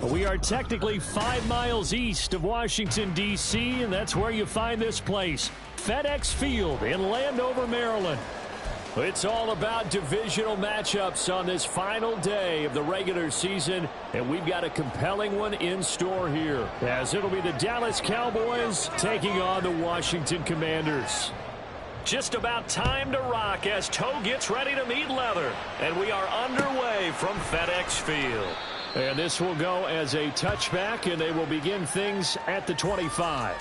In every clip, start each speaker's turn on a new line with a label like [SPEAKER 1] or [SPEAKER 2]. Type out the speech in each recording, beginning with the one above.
[SPEAKER 1] We are technically 5 miles east of Washington, D.C., and that's where you find this place, FedEx Field in Landover, Maryland. It's all about divisional matchups on this final day of the regular season, and we've got a compelling one in store here, as it'll be the Dallas Cowboys taking on the Washington Commanders. Just about time to rock as toe gets ready to meet leather, and we are underway from FedEx Field. And this will go as a touchback, and they will begin things at the 25.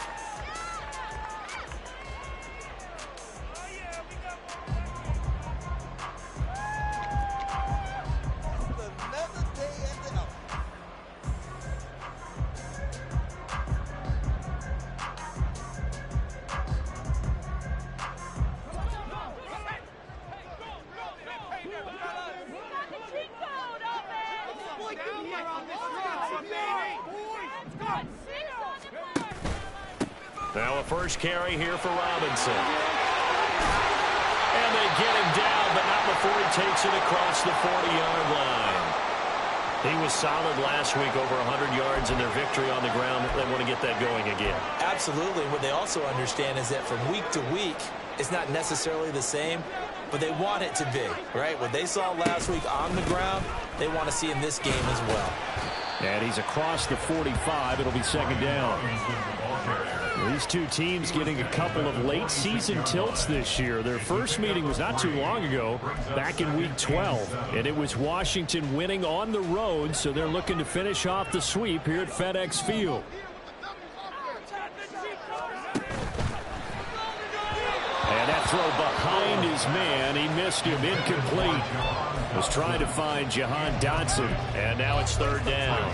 [SPEAKER 2] Now a first carry here for Robinson. And they get him down, but not before he takes it across the 40-yard line. He was solid last week, over 100 yards in their victory on the ground. They want to get that going again.
[SPEAKER 3] Absolutely. What they also understand is that from week to week, it's not necessarily the same, but they want it to be, right? What they saw last week on the ground, they want to see in this game as well.
[SPEAKER 1] And he's across the 45. It'll be second down. These two teams getting a couple of late season tilts this year. Their first meeting was not too long ago, back in week 12. And it was Washington winning on the road, so they're looking to finish off the sweep here at FedEx Field. And that throw behind his man. He missed him, incomplete. Was trying to find Jahan Dotson. And now it's third down.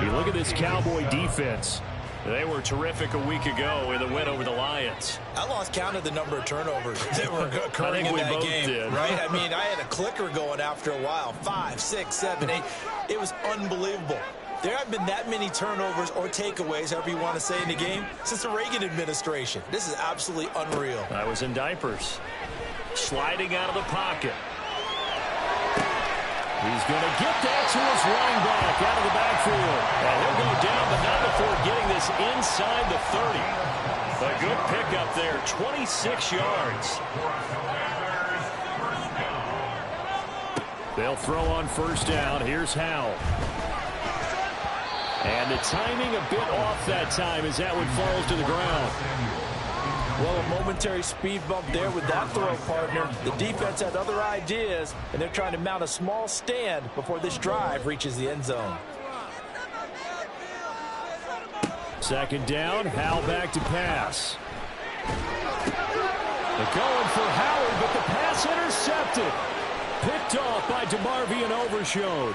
[SPEAKER 1] You look at this Cowboy defense. They were terrific a week ago in the win over the Lions.
[SPEAKER 3] I lost count of the number of turnovers that were occurring in that game, right? I mean, I had a clicker going after a while. 5, 6, 7, 8. It was unbelievable. There haven't been that many turnovers or takeaways, however you want to say, in the game since the Reagan administration. This is absolutely unreal.
[SPEAKER 1] I was in diapers. Sliding out of the pocket. He's going to get that to his running back out of the backfield. And he'll go down, but not before getting this inside the 30. A good pickup there, 26 yards. They'll throw on first down. Here's Howell. And the timing a bit off that time as that one falls to the ground.
[SPEAKER 3] Well, a momentary speed bump there with that throw, partner. The defense had other ideas, and they're trying to mount a small stand before this drive reaches the end zone.
[SPEAKER 1] Second down, Howell back to pass. They're going for Howard, but the pass intercepted. Picked off by DeMarvion Overshone.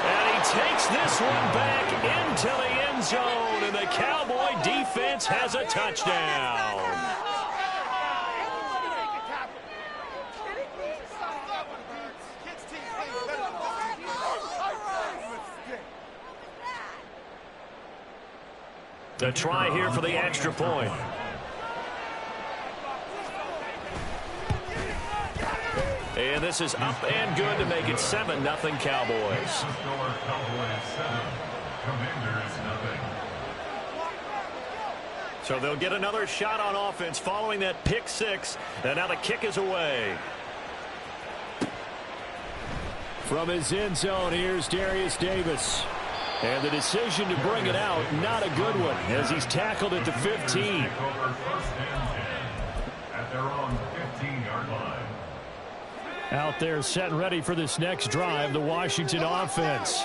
[SPEAKER 1] And he takes this one back into the end zone, and the Cowboy defense has a touchdown. The try here for the extra point. And this is up and good to make it 7-0 Cowboys. So they'll get another shot on offense following that pick six. And now the kick is away. From his end zone, here's Darius Davis. And the decision to bring it out, not a good one, as he's tackled at the 15.
[SPEAKER 4] At their own 15-yard line.
[SPEAKER 1] Out there set and ready for this next drive, the Washington offense.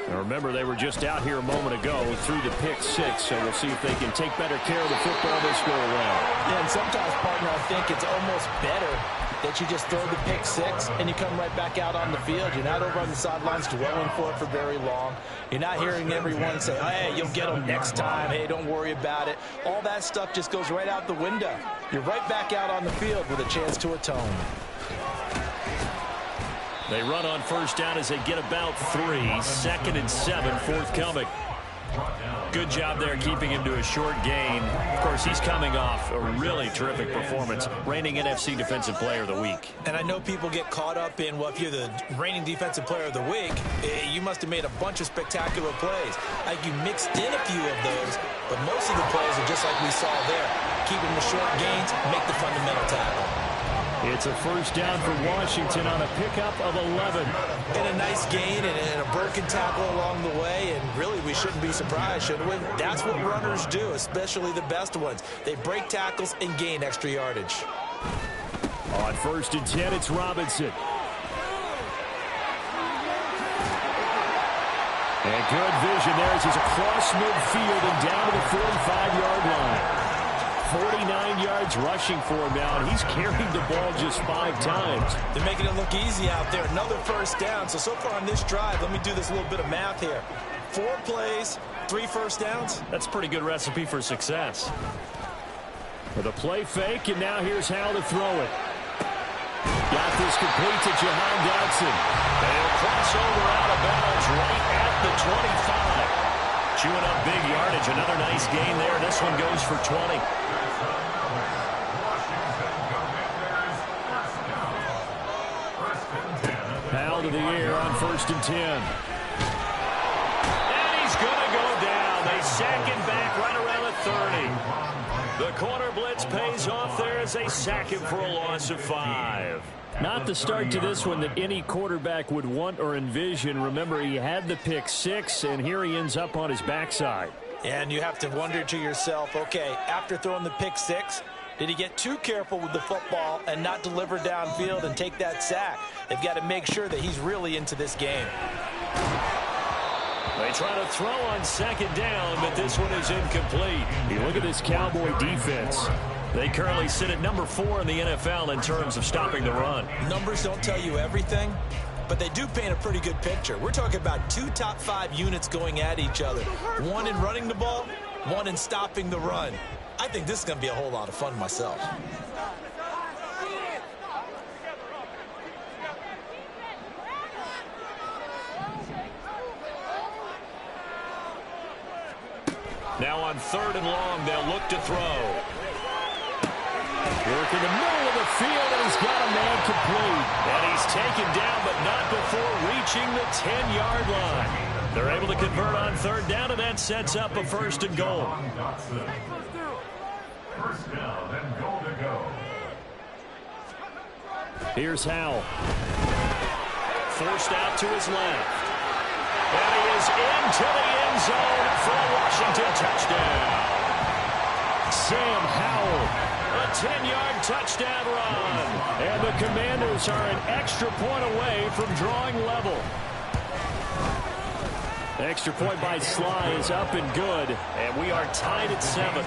[SPEAKER 1] Now remember, they were just out here a moment ago through the pick six, so we'll see if they can take better care of the football this go around.
[SPEAKER 3] Yeah, and sometimes, partner, I think it's almost better that you just throw the pick six and you come right back out on the field. You're not over on the sidelines dwelling for it for very long. You're not hearing everyone say, hey, you'll get them next time. Hey, don't worry about it. All that stuff just goes right out the window. You're right back out on the field with a chance to atone.
[SPEAKER 1] They run on first down as they get about 3. 2nd and 7 forthcoming.
[SPEAKER 4] Brought down
[SPEAKER 2] Good job there keeping him to a short gain. Of course, he's coming off a really terrific performance, reigning NFC Defensive Player of the Week.
[SPEAKER 3] And I know people get caught up in, well, if you're the reigning Defensive Player of the Week, you must have made a bunch of spectacular plays. Like you mixed in a few of those, but most of the plays are just like we saw there. Keeping the short gains, make the fundamental tackle.
[SPEAKER 1] It's a first down for Washington on a pickup of 11.
[SPEAKER 3] And a nice gain and a broken tackle along the way, and really we shouldn't be surprised, should we? That's what runners do, especially the best ones. They break tackles and gain extra yardage.
[SPEAKER 1] On 1st and 10, it's Robinson. And good vision there as he's across midfield and down to the 45-yard line. 49 yards rushing for him now, and he's carried the ball just 5 times.
[SPEAKER 3] They're making it look easy out there. Another first down. So far on this drive, let me do this little bit of math here. 4 plays, 3 first downs.
[SPEAKER 2] That's a pretty good recipe for success.
[SPEAKER 1] With a play fake, and now here's how to throw it. Got this complete to Jahan Dotson.
[SPEAKER 2] And he'll cross over out of bounds right at the 25. Chewing up big yardage. Another nice gain there. This one goes for 20.
[SPEAKER 1] Powell to the air on 1st and 10.
[SPEAKER 2] And he's going to go down. They sack him back right around the 30. The corner blitz pays off there as they sack him for a loss of 5.
[SPEAKER 1] Not the start to this one that any quarterback would want or envision. Remember, he had the pick 6, and here he ends up on his backside.
[SPEAKER 3] And you have to wonder to yourself, okay, after throwing the pick 6, did he get too careful with the football and not deliver downfield and take that sack? They've got to make sure that he's really into this game.
[SPEAKER 2] They try to throw on 2nd down, but this one is incomplete.
[SPEAKER 1] You look at this Cowboy defense.
[SPEAKER 2] They currently sit at number 4 in the NFL in terms of stopping the run.
[SPEAKER 3] Numbers don't tell you everything, but they do paint a pretty good picture. We're talking about 2 top 5 units going at each other. 1 in running the ball, 1 in stopping the run. I think this is going to be a whole lot of fun myself.
[SPEAKER 2] Now on 3rd and long, they'll look to throw.
[SPEAKER 1] Work in the middle of the field, and he's got a man complete.
[SPEAKER 2] And he's taken down, but not before reaching the 10-yard line. They're able to convert on 3rd down, and that sets up a 1st and goal.
[SPEAKER 4] First down and goal to go.
[SPEAKER 1] Here's Howell.
[SPEAKER 2] Forced out to his left. And he is into the end zone for a Washington touchdown.
[SPEAKER 1] Sam Howell.
[SPEAKER 2] A 10-yard touchdown run.
[SPEAKER 1] And the Commanders are an extra point away from drawing level. Extra point by Sly is up and good.
[SPEAKER 2] And we are tied at 7.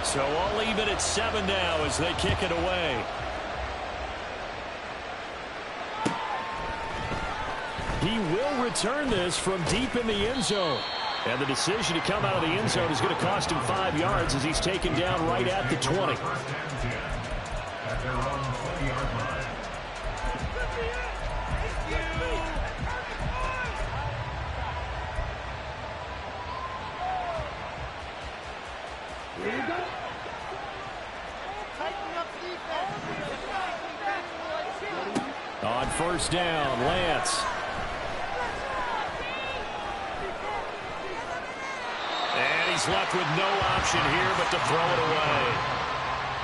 [SPEAKER 2] So all even at 7 now as they kick it away.
[SPEAKER 1] He will return this from deep in the end zone. And the decision to come out of the end zone is going to cost him 5 yards as he's taken down right at the 20.
[SPEAKER 4] At their own 20-yard line.
[SPEAKER 1] On 1st down, Lance.
[SPEAKER 2] And he's left with no option here but to throw it away.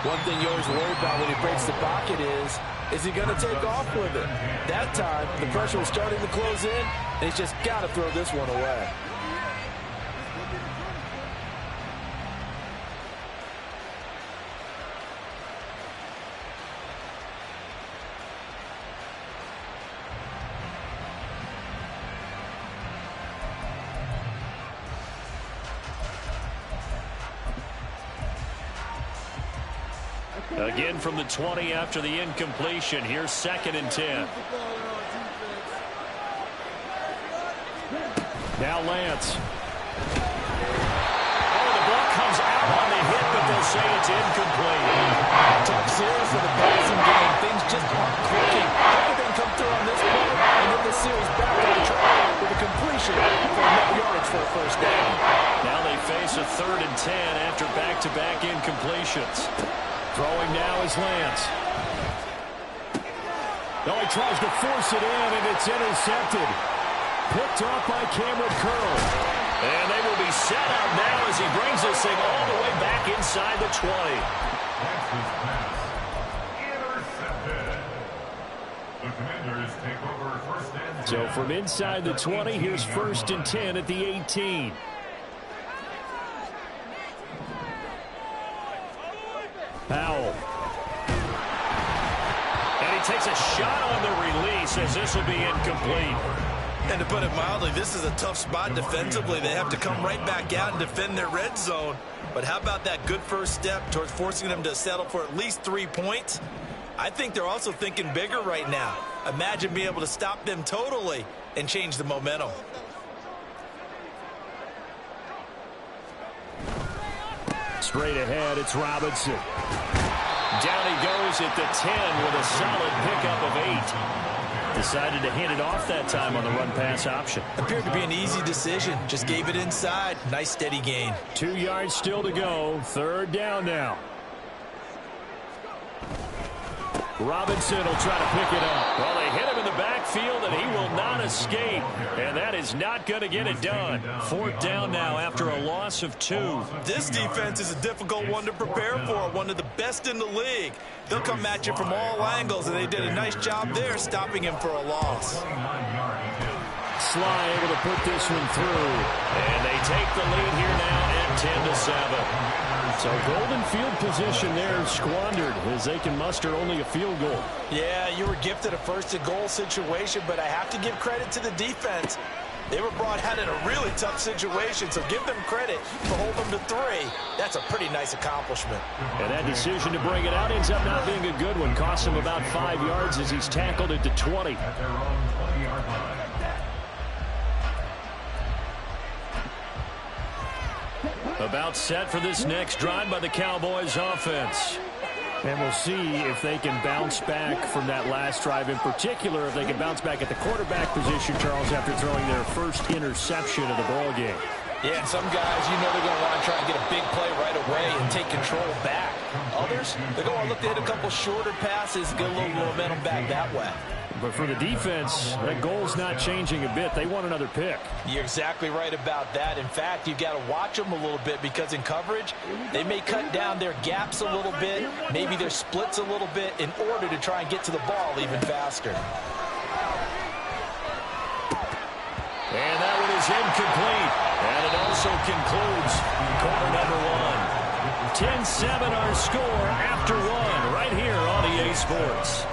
[SPEAKER 3] One thing you always worry about when he breaks the pocket is he going to take off with it? That time, the pressure was starting to close in, and he's just got to throw this one away.
[SPEAKER 2] Again from the 20 after the incompletion. Here's 2nd and 10.
[SPEAKER 1] Now Lance.
[SPEAKER 2] Oh, the ball comes out on the hit, but they'll say it's incomplete.
[SPEAKER 3] Top 0 for the passing game. Things just aren't clicking. Hope they can come through on this play and get the series back on completion for enough yardage for a first down.
[SPEAKER 2] Now they face a 3rd and 10 after back-to-back incompletions.
[SPEAKER 1] Throwing now is Lance. Oh, he tries to force it in, and it's intercepted. Picked off by Cameron Curl.
[SPEAKER 2] And they will be set up now as he brings this thing all the way back inside the 20.
[SPEAKER 1] So from inside the 20, here's 1st and 10 at the 18. Powell.
[SPEAKER 2] And he takes a shot on the release as this will be incomplete.
[SPEAKER 3] And to put it mildly, this is a tough spot defensively. They have to come right back out and defend their red zone. But how about that good first step towards forcing them to settle for at least 3 points? I think they're also thinking bigger right now. Imagine being able to stop them totally and change the momentum.
[SPEAKER 1] Straight ahead, it's Robinson.
[SPEAKER 2] Down he goes at the 10 with a solid pickup of 8. Decided to hand it off that time on the run-pass option.
[SPEAKER 3] Appeared to be an easy decision. Just gave it inside. Nice steady gain.
[SPEAKER 1] 2 yards still to go. 3rd down now. Robinson will try to pick it up.
[SPEAKER 2] Well, they hit him in the backfield, and he will not escape. And that is not going to get it done. 4th down now after a loss of 2.
[SPEAKER 3] This defense is a difficult one to prepare for. One of the best in the league. They'll come at you from all angles, and they did a nice job there stopping him for a loss.
[SPEAKER 1] Sly able to put this one through.
[SPEAKER 2] And they take the lead here now at 10-7.
[SPEAKER 1] So golden field position there squandered as they can muster only a field goal.
[SPEAKER 3] Yeah, you were gifted a 1st and goal situation, but I have to give credit to the defense. They were brought out in a really tough situation, so give them credit for holding them to 3. That's a pretty nice accomplishment.
[SPEAKER 1] And that decision to bring it out ends up not being a good one. Cost him about 5 yards as he's tackled at the 20.
[SPEAKER 2] About set for this next drive by the Cowboys offense.
[SPEAKER 1] And we'll see if they can bounce back from that last drive, in particular if they can bounce back at the quarterback position, Charles, after throwing their first interception of the ball game.
[SPEAKER 3] Yeah, and some guys, you know, they're going to want to try and get a big play right away and take control back. Others, they're going to look to hit a couple shorter passes, get a little momentum back that way.
[SPEAKER 1] But for the defense, that goal's not changing a bit. They want another pick.
[SPEAKER 3] You're exactly right about that. In fact, you've got to watch them a little bit because in coverage, they may cut down their gaps a little bit, maybe their splits a little bit in order to try and get to the ball even faster.
[SPEAKER 2] And that one is incomplete. And it also concludes quarter number 1. 10-7 our score after 1 right here on EA Sports.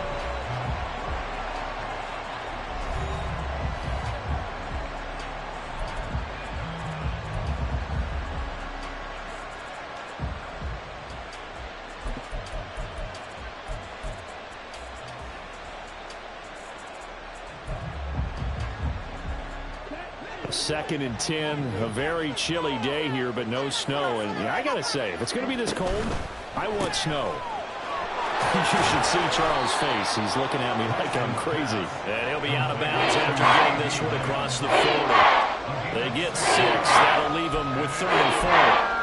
[SPEAKER 1] Second and 10, a very chilly day here, but no snow. And I got to say, if it's going to be this cold, I want snow. You should see Charles' face. He's looking at me like I'm crazy.
[SPEAKER 2] And he'll be out of bounds after getting this one across the 40. They get 6. That'll leave them with 3rd and 4.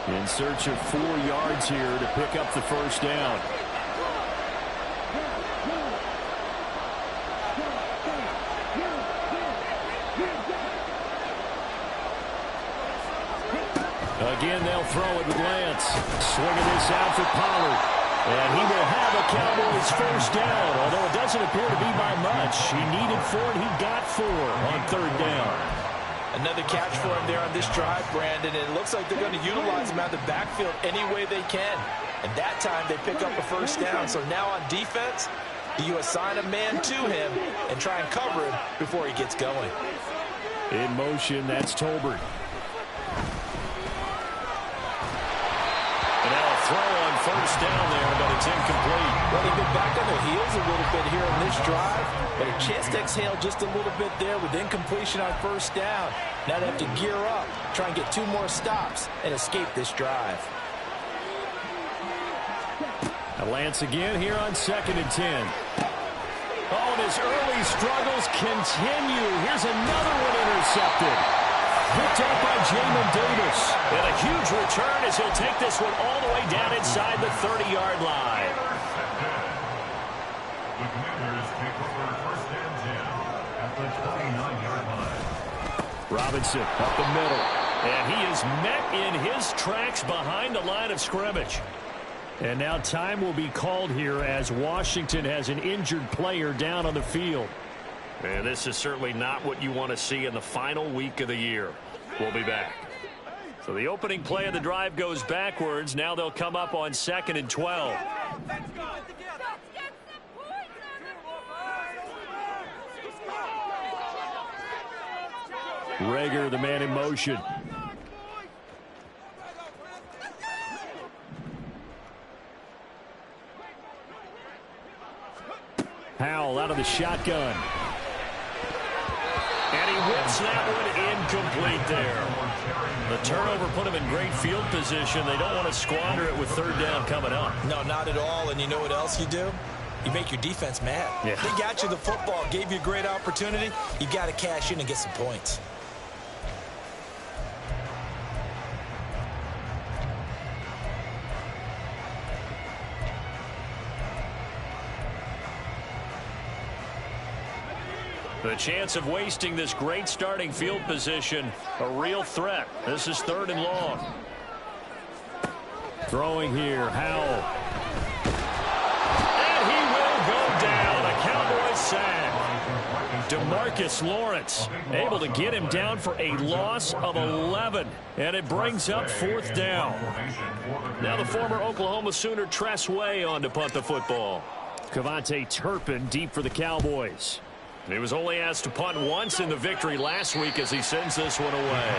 [SPEAKER 1] In search of 4 yards here to pick up the first down. Again, they'll throw it with Lance. Swinging this out for Pollard. And he will have a Cowboys first down, although it doesn't appear to be by much. He needed 4, and he got 4 on 3rd down.
[SPEAKER 3] Another catch for him there on this drive, Brandon, and it looks like they're going to utilize him out of the backfield any way they can. And that time they pick up a first down. So now on defense, you assign a man to him and try and cover him before he gets going.
[SPEAKER 1] In motion, that's Tolbert.
[SPEAKER 2] And now a throw on first down there, but it's incomplete.
[SPEAKER 3] Well, they've been back on their heels a little bit here on this drive, but a chance to exhale just a little bit there with incompletion on first down. Now they have to gear up, try and get 2 more stops and escape this drive.
[SPEAKER 1] Lance again here on 2nd and 10. Oh, and his early struggles continue. Here's another one intercepted. Picked up by Jamin Davis. And a huge return as he'll take this one all the way down inside the 30-yard line.
[SPEAKER 4] The Commanders take over 1st and 10 at the 29-yard line.
[SPEAKER 1] Robinson up the middle. And he is met in his tracks behind the line of scrimmage. And now time will be called here as Washington has an injured player down on the field.
[SPEAKER 2] And this is certainly not what you want to see in the final week of the year. We'll be back.
[SPEAKER 1] So the opening play of the drive goes backwards. Now they'll come up on 2nd and 12. Rager, the man in motion. Howell out of the shotgun. And he whips that one incomplete there. The turnover put him in great field position. They don't want to squander it with 3rd down coming up.
[SPEAKER 3] No, not at all. And you know what else you do? You make your defense mad.
[SPEAKER 1] Yeah.
[SPEAKER 3] They got you the football, gave you a great opportunity. You got to cash in and get some points.
[SPEAKER 1] The chance of wasting this great starting field position, a real threat. This is 3rd and long. Throwing here, Howell. And he will go down. A Cowboys sack. DeMarcus Lawrence able to get him down for a loss of 11. And it brings up 4th down. Now the former Oklahoma Sooner Tress Way on to punt the football. Kevontae Turpin deep for the Cowboys. He was only asked to punt once in the victory last week as he sends this one away.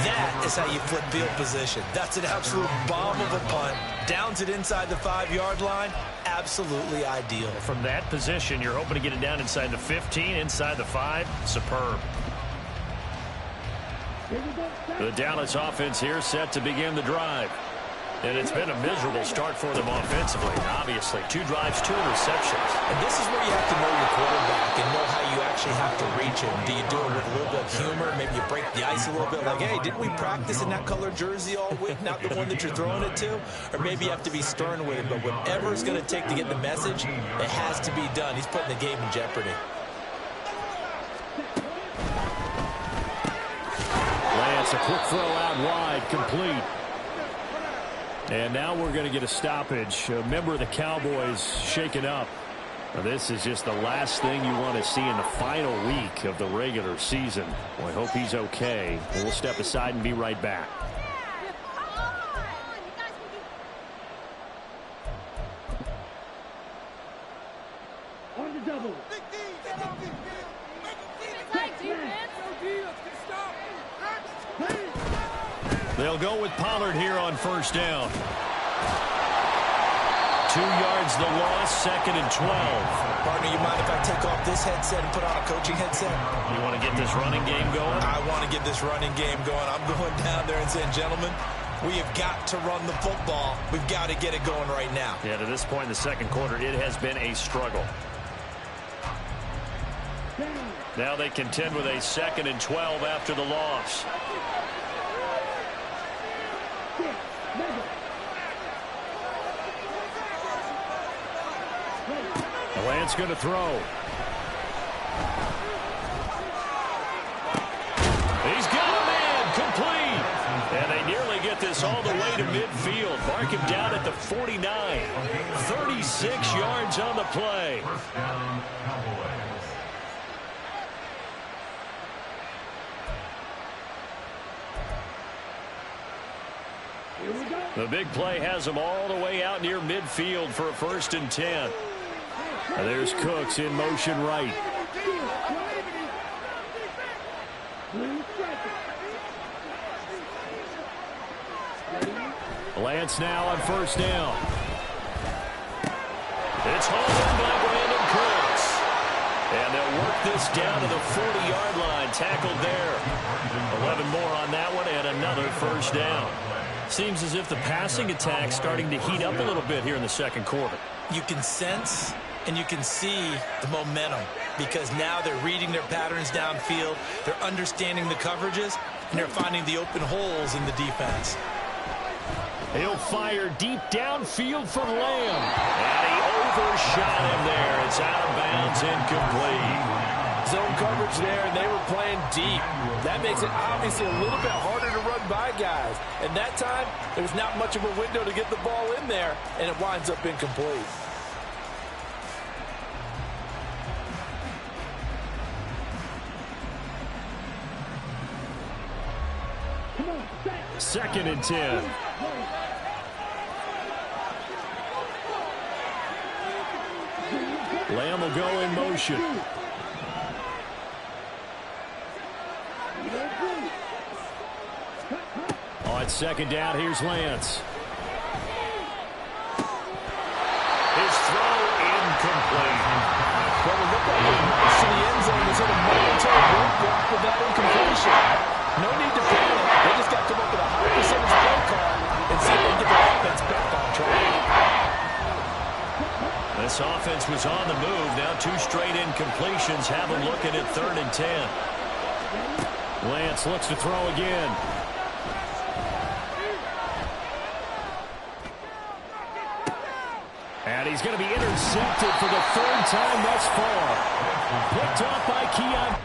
[SPEAKER 3] That is how you flip field position. That's an absolute bomb of a punt. Downs it inside the 5-yard line. Absolutely ideal.
[SPEAKER 1] From that position, you're hoping to get it down inside the 15, inside the 5. Superb. The Dallas offense here set to begin the drive. And it's been a miserable start for them offensively. Obviously, 2 drives, 2 interceptions.
[SPEAKER 3] And this is where you have to know your quarterback and know how you actually have to reach him. Do you do it with a little bit of humor? Maybe you break the ice a little bit like, hey, didn't we practice in that color jersey all week, not the one that you're throwing it to? Or maybe you have to be stern with him. But whatever it's going to take to get the message, it has to be done. He's putting the game in jeopardy.
[SPEAKER 1] Lance, a quick throw out wide, complete. And now we're going to get a stoppage. A member of the Cowboys shaken up. Now, this is just the last thing you want to see in the final week of the regular season. Well, I hope he's okay. We'll step aside and be right back.
[SPEAKER 5] On the double.
[SPEAKER 1] They'll go with Pollard here on 1st down. 2 yards the loss, 2nd and 12.
[SPEAKER 3] Partner, you mind if I take off this headset and put on a coaching headset?
[SPEAKER 1] You want to get this running game going?
[SPEAKER 3] I want to get this running game going. I'm going down there and saying, gentlemen, we have got to run the football. We've got to get it going right now.
[SPEAKER 1] Yeah, to this point in the 2nd quarter, it has been a struggle. Now they contend with a 2nd and 12 after the loss. Lance going to throw. He's got a man complete. And they nearly get this all the way to midfield. Mark him down at the 49. 36 yards on the play.
[SPEAKER 4] First down, Cowboys.
[SPEAKER 1] The big play has them all the way out near midfield for a 1st and 10. There's Cooks in motion right. Lance now on 1st down. It's hauled by Brandon Cooks. And they'll work this down to the 40-yard line. Tackled there. 11 more on that one and another 1st down. Seems as if the passing attack's starting to heat up a little bit here in the second quarter.
[SPEAKER 3] You can sense and you can see the momentum because now they're reading their patterns downfield, they're understanding the coverages, and they're finding the open holes in the defense.
[SPEAKER 1] He'll fire deep downfield for Lamb. And he overshot him there. It's out of bounds, incomplete.
[SPEAKER 2] Zone coverage there, and they were playing deep. That makes it obviously a little bit harder to run by guys. And that time, there was not much of a window to get the ball in there, and it winds up incomplete.
[SPEAKER 1] Second and 10. Lamb will go in motion. On second down, here's Lance. His throw incomplete.
[SPEAKER 2] Well, it looked like the march to the end zone was in a momentary roadblock with that incompletion. No need to panic. They just got to come up with a high percentage play call and see if they can get their offense back on track.
[SPEAKER 1] This offense was on the move. Now 2 straight incompletions have them looking at 3rd and 10. Lance looks to throw again. And he's going to be intercepted for the 3rd time thus far. Picked off by Keon.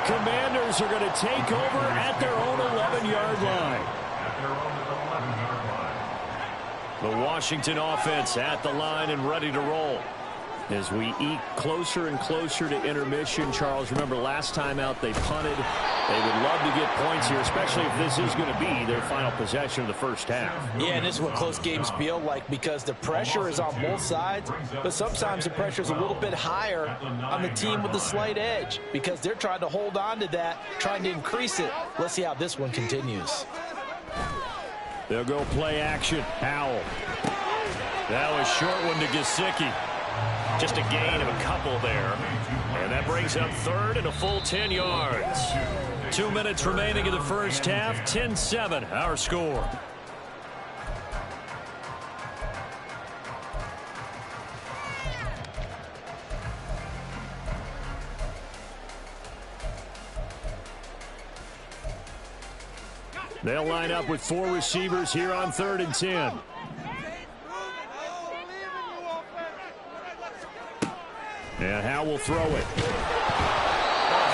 [SPEAKER 1] Commanders are going to take over at their own 11-yard line. The Washington offense at the line and ready to roll. As we eke closer and closer to intermission, Charles, remember last time out they punted. They would love to get points here, especially if this is going to be their final possession of the first half.
[SPEAKER 3] Yeah, and this is what close games feel like because the pressure is on both sides, but sometimes the pressure is a little bit higher on the team with the slight edge because they're trying to hold on to that, trying to increase it. Let's see how this one continues.
[SPEAKER 1] They'll go play action. Howell. That was short one to Gesicki. Just a gain of a couple there. And that brings up third and a full 10 yards. 2 minutes remaining in the first half. 10-7, our score. They'll line up with 4 receivers here on 3rd and 10. And Howe will throw it. A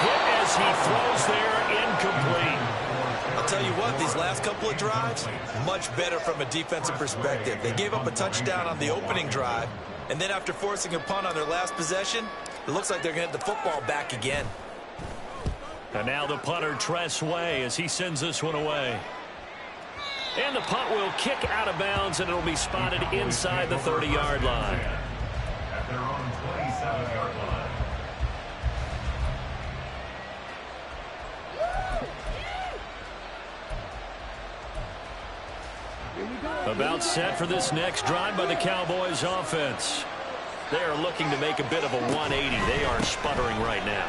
[SPEAKER 1] hit as he throws there, incomplete.
[SPEAKER 6] I'll tell you what, these last couple of drives, much better from a defensive perspective. They gave up a touchdown on the opening drive, and then after forcing a punt on their last possession, it looks like they're going to get the football back again.
[SPEAKER 1] And now the punter, Tress Way, as he sends this one away. And the punt will kick out of bounds, and it'll be spotted inside the 30-yard line.
[SPEAKER 4] At their own 27-yard line.
[SPEAKER 1] About set for this next drive by the Cowboys offense. They are looking to make a bit of a 180. They are sputtering right now.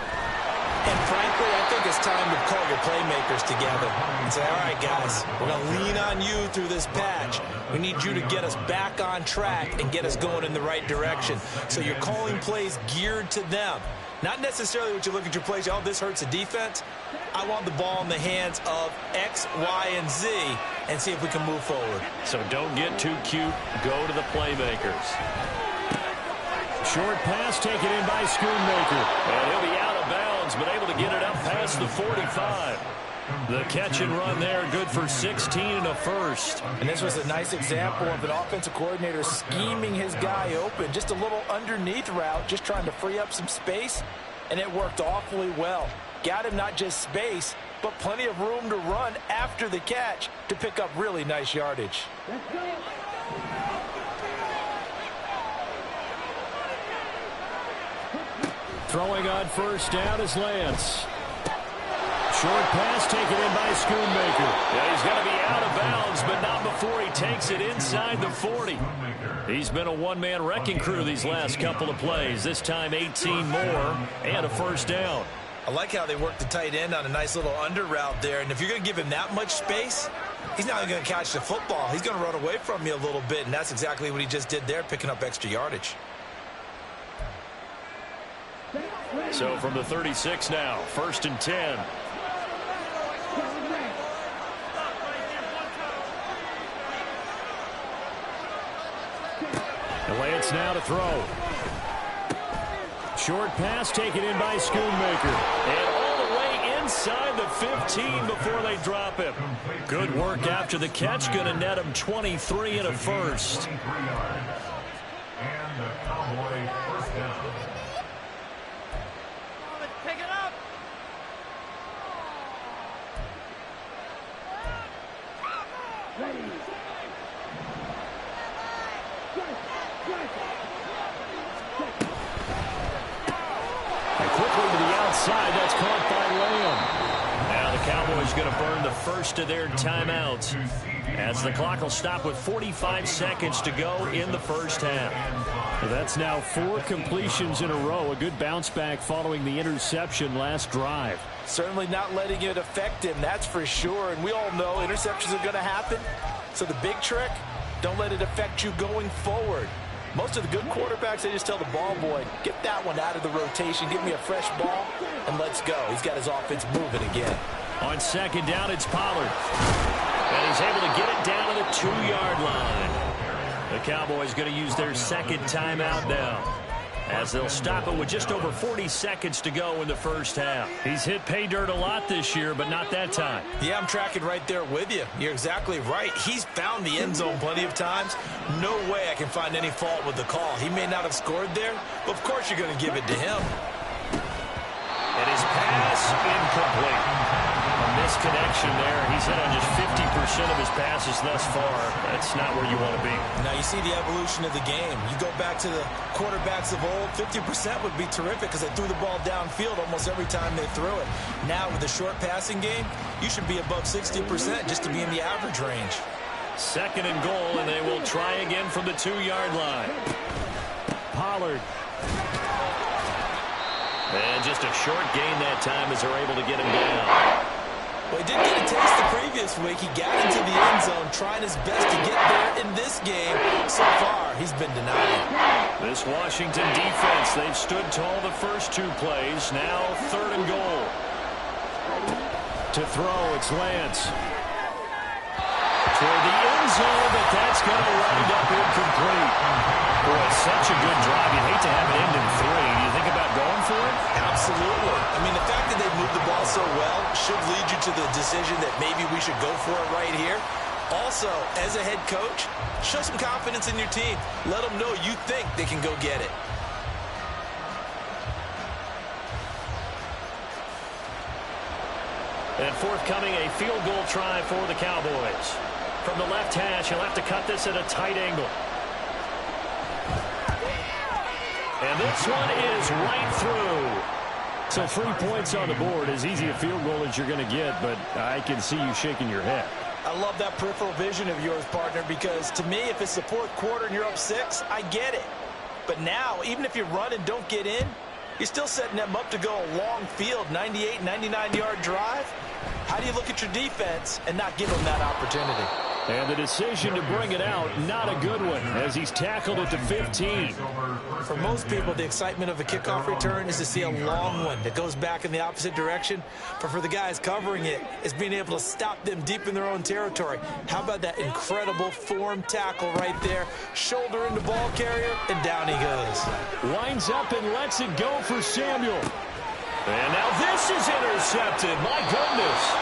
[SPEAKER 3] And frankly, I think it's time to call your playmakers together and say, all right, guys, we're going to lean on you through this patch. We need you to get us back on track and get us going in the right direction. So you're calling plays geared to them. Not necessarily what you look at your plays, oh, this hurts the defense. I want the ball in the hands of X, Y, and Z and see if we can move forward.
[SPEAKER 1] So don't get too cute. Go to the playmakers. Short pass taken in by Schoonmaker. And he'll be out of bounds, but able to get it up past the 45. The catch and run there, good for 16 and a first.
[SPEAKER 3] And this was a nice example of an offensive coordinator scheming his guy open. Just a little underneath route, just trying to free up some space, and it worked awfully well. Got him not just space, but plenty of room to run after the catch to pick up really nice yardage.
[SPEAKER 1] Throwing on first down is Lance. Short pass taken in by Schoonmaker. Yeah, he's going to be out of bounds, but not before he takes it inside the 40. He's been a one-man wrecking crew these last couple of plays. This time 18 more and a first down.
[SPEAKER 6] I like how they worked the tight end on a nice little under route there. And if you're going to give him that much space, he's not going to catch the football. He's going to run away from you a little bit, and that's exactly what he just did there, picking up extra yardage.
[SPEAKER 1] So from the 36 now, 1st and 10. Lance now to throw. Short pass taken in by Schoonmaker. And all the way inside the 15 before they drop him. Good work after the catch. Going to net him 23 and a first.
[SPEAKER 4] And the Cowboys first down.
[SPEAKER 5] Pick it up. Ready.
[SPEAKER 1] And quickly to the outside. That's caught by Lamb. Now the Cowboys going to burn the first of their timeouts as the clock will stop with 45 seconds to go in the first half. That's now 4 completions in a row. A good bounce back following the interception last drive.
[SPEAKER 3] Certainly not letting it affect him, that's for sure. And we all know interceptions are going to happen. So the big trick, don't let it affect you going forward. Most of the good quarterbacks, they just tell the ball boy, get that one out of the rotation, give me a fresh ball, and let's go. He's got his offense moving again.
[SPEAKER 1] On second down, it's Pollard. And he's able to get it down to the 2-yard line. The Cowboys going to use their second timeout now. as they'll stop it with just over 40 seconds to go in the first half. He's hit pay dirt a lot this year, but not that time.
[SPEAKER 6] Yeah, I'm tracking right there with you. You're exactly right. He's found the end zone plenty of times. No way I can find any fault with the call. He may not have scored there, but of course you're going to give it to him.
[SPEAKER 1] And his pass incomplete. A misconnection there. He's hit on just 50% of his passes thus far. That's not where you want to be.
[SPEAKER 6] Now you see the evolution of the game. You go back to the quarterbacks of old, 50% would be terrific because they threw the ball downfield almost every time they threw it. Now with the short passing game, you should be above 60% just to be in the average range.
[SPEAKER 1] Second and goal, and they will try again from the 2-yard line. Pollard. And just a short gain that time as they're able to get him down.
[SPEAKER 6] Well, he did get a taste the previous week. He got into the end zone trying his best to get there in this game. So far, he's been denied.
[SPEAKER 1] This Washington defense, they've stood tall the first 2 plays. Now third and goal. To throw, it's Lance. Toward the end zone, but that's going to wind up incomplete. Boy, such a good drive. You'd hate to have it end in 3. Do you think about going for it?
[SPEAKER 6] Absolutely. I mean, the fact that they moved the ball so well should lead you to the decision that maybe we should go for it right here. Also, as a head coach, show some confidence in your team. Let them know you think they can go get it.
[SPEAKER 1] And forthcoming, a field goal try for the Cowboys. From the left hash, he'll have to cut this at a tight angle. And this one is right through. So 3 points on the board, as easy a field goal as you're going to get, but I can see you shaking your head.
[SPEAKER 6] I love that peripheral vision of yours, partner, because to me, if it's the 4th quarter and you're up 6, I get it. But now, even if you run and don't get in, you're still setting them up to go a long field, 98, 99-yard drive. How do you look at your defense and not give them that opportunity?
[SPEAKER 1] And the decision to bring it out, not a good one, as he's tackled at the 15.
[SPEAKER 6] For most people, the excitement of a kickoff return is to see a long one that goes back in the opposite direction. But for the guys covering it, it's being able to stop them deep in their own territory. How about that incredible form tackle right there? Shoulder into ball carrier, and down he goes.
[SPEAKER 1] Winds up and lets it go for Samuel. And now this is intercepted. My goodness.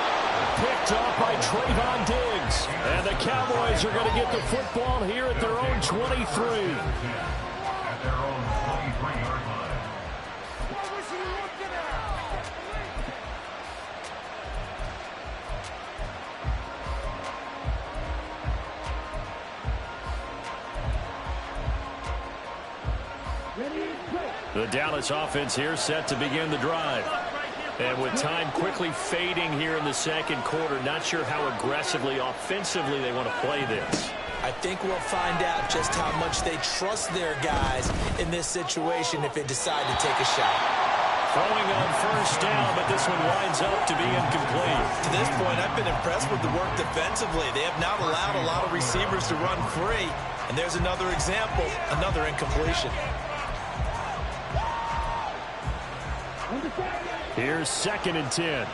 [SPEAKER 1] Picked off by Trayvon Diggs. And the Cowboys are going to get the football here at their own 23.
[SPEAKER 4] At their own 23-yard line.
[SPEAKER 1] The Dallas offense here set to begin the drive. And with time quickly fading here in the second quarter, not sure how aggressively, offensively they want to play this.
[SPEAKER 6] I think we'll find out just how much they trust their guys in this situation if they decide to take a shot.
[SPEAKER 1] Throwing on first down, but this one winds up to be incomplete.
[SPEAKER 6] To this point, I've been impressed with the work defensively. They have not allowed a lot of receivers to run free. And there's another example, another incompletion.
[SPEAKER 1] Here's 2nd and 10.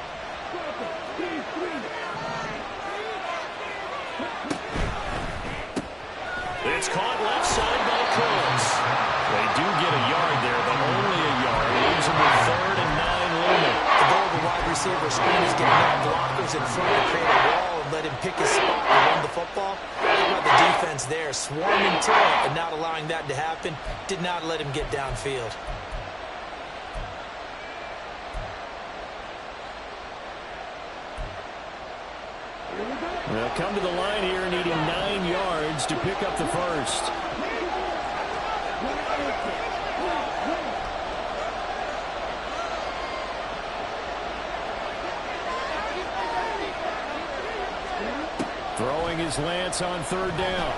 [SPEAKER 1] It's caught left side by Cooks. They do get a yard there, but only a yard. Leaves them with 3rd and 9 looming.
[SPEAKER 6] The goal of the wide receiver screen is getting enough blockers in front to create a wall and let him pick his spot and run the football. How about the defense there, swarming to it and not allowing that to happen? Did not let him get downfield.
[SPEAKER 1] They'll come to the line here needing 9 yards to pick up the first. Throwing his Lance on 3rd down.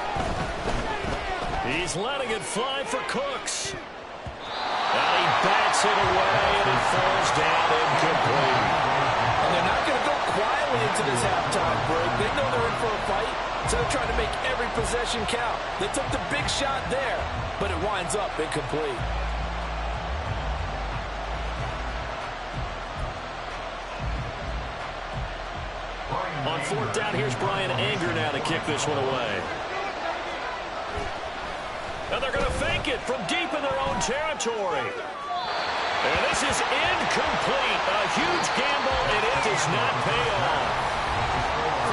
[SPEAKER 1] He's letting it fly for Cooks. And he bats it away, and it falls down incomplete.
[SPEAKER 3] And they're not going to go quietly into this halftime break. They know they're in for a fight, so they're trying to make every possession count. They took the big shot there, but it winds up incomplete.
[SPEAKER 1] On 4th down, here's Brian Anger now to kick this one away. And they're going to fake it from deep in their own territory. And this is incomplete. A huge gamble, and it does not pay off.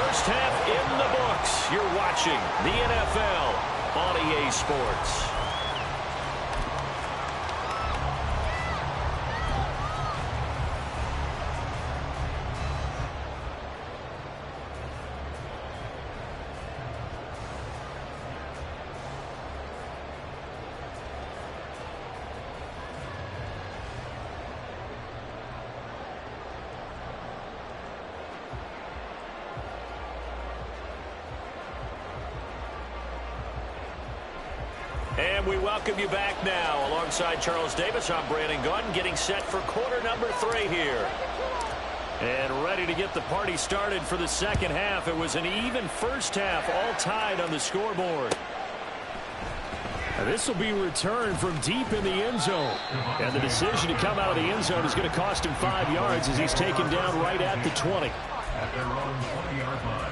[SPEAKER 1] First half in the books. You're watching the NFL on EA Sports. And we welcome you back now. Alongside Charles Davis, I'm Brandon Gunn, getting set for quarter number 3 here. And ready to get the party started for the second half. It was an even first half, all tied on the scoreboard. And this will be returned from deep in the end zone. And the decision to come out of the end zone is going to cost him 5 yards as he's taken down right at the 20.
[SPEAKER 4] At their own 20-yard line.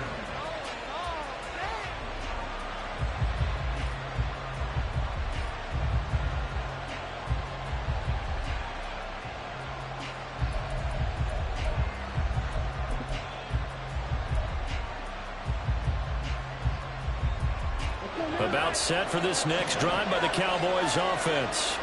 [SPEAKER 1] About set for this next drive by the Cowboys offense.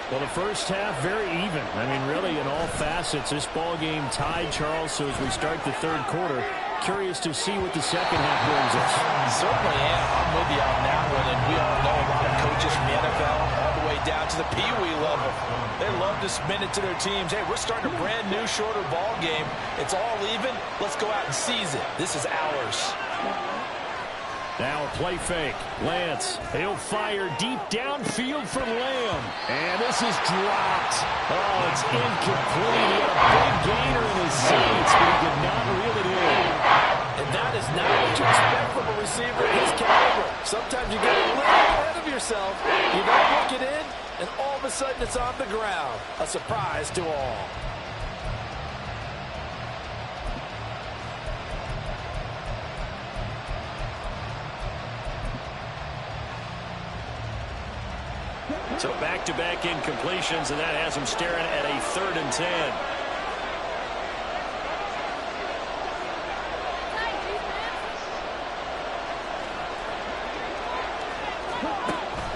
[SPEAKER 1] Well, the first half, very even. I mean, really, in all facets, this ball game tied, Charles. So as we start the third quarter, curious to see what the second half brings us.
[SPEAKER 3] Certainly am. I'm with you on that one. And we all know a lot of coaches from the NFL all the way down to the Pee-wee level. They love to spin it to their teams. Hey, we're starting a brand new, shorter ball game. It's all even. Let's go out and seize it. This is ours.
[SPEAKER 1] Now a play fake. Lance, he'll fire deep downfield for Lamb. And this is dropped. Oh, it's incomplete. He had a big gainer in his sights, but he could not reel it in.
[SPEAKER 3] And that is not what you expect from a receiver of his caliber. Sometimes you get a little ahead of yourself. You don't look it in, and all of a sudden it's on the ground. A surprise to all.
[SPEAKER 1] So back-to-back incompletions, and that has him staring at a 3rd and 10.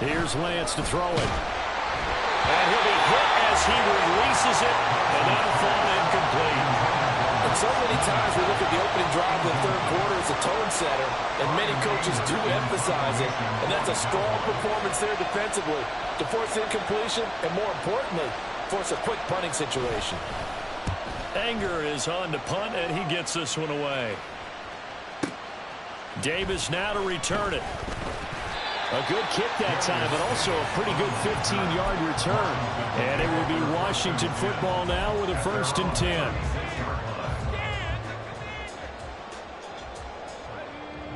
[SPEAKER 1] Here's Lance to throw it. And he'll be hit as he releases it, and that'll fall incomplete.
[SPEAKER 3] And so many times we look at the opening drive of the third quarter as a tone setter, and many coaches do emphasize it, and that's a strong performance there defensively to force incompletion and, more importantly, force a quick punting situation.
[SPEAKER 1] Anger is on to punt, and he gets this one away. Davis now to return it. A good kick that time, but also a pretty good 15-yard return. And it will be Washington football now with a 1st and 10.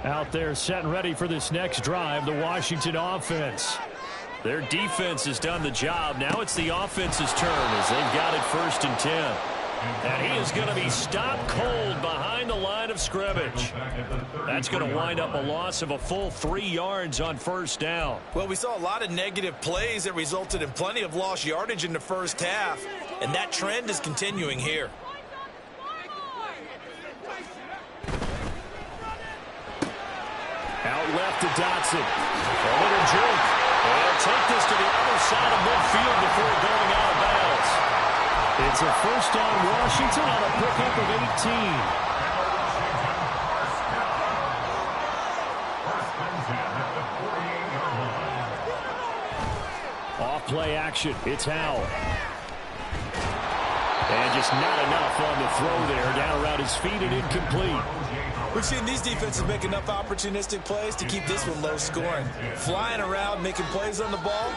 [SPEAKER 1] Out there set and ready for this next drive, the Washington offense. Their defense has done the job. Now it's the offense's turn as they've got it 1st and 10. And he is going to be stopped cold behind the line of scrimmage. That's going to wind up a loss of a full 3 yards on 1st down.
[SPEAKER 6] Well, we saw a lot of negative plays that resulted in plenty of lost yardage in the first half, and that trend is continuing here.
[SPEAKER 1] Out left to Dotson. A little jerk. They'll take this to the other side of midfield before going out of bounds. It's a 1st down Washington on a pickup of 18. Off play action. It's Howell. And just not enough on the throw there. Down around his feet and incomplete.
[SPEAKER 6] We've seen these defenses make enough opportunistic plays to keep this one low scoring. Flying around, making plays on the ball,